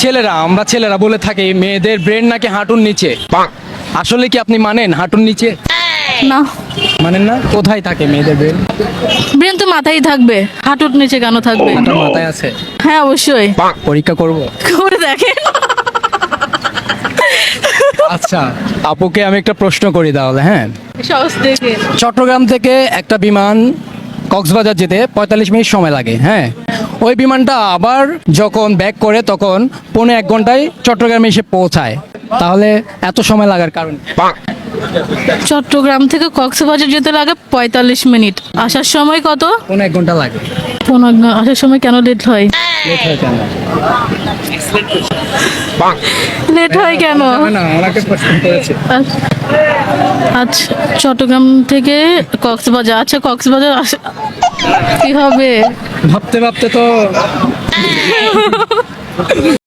আমরা ছেলেরা বলে থাকি মেয়েদের ব্রেন নাকি হাঁটুর নিচে। আসলে কি আপনি মানেন হাঁটুর নিচে? না, মানেন না? কোথায় থাকে মেয়েদের ব্রেন? ব্রেন তো মাথায় থাকবে, হাঁটুর নিচে কেন থাকবে? হাঁটুর মাথায় আছে। হ্যাঁ অবশ্যই। পরীক্ষা করব। করে দেখেন। আচ্ছা, আপুকে আমি একটা প্রশ্ন করি তাহলে। হ্যাঁ, সহজ দেখে। চট্টগ্রাম থেকে একটা বিমান কক্সবাজার যেতে 45 মিনিট সময় লাগে। হ্যাঁ, ওই বিমানটা আবার যখন ব্যাক করে তখন 1.25 ঘন্টায় চট্টগ্রামে এসে পৌঁছায়। তাহলে এত সময় লাগার কারণ কি? চট্টগ্রাম থেকে কক্সবাজার যেতে লাগে 45 মিনিট, আসার সময় কত? 1.25 ঘন্টা লাগে। আসার সময় কেন লেট হয়? লেট হয় কেন? লেট হয় কেন? না, ওনাকে প্রশ্ন করেছে। আচ্ছা, চট্টগ্রাম থেকে কক্সবাজার, আচ্ছা কক্সবাজার কি হবে? ভাবতে ভাবতে তো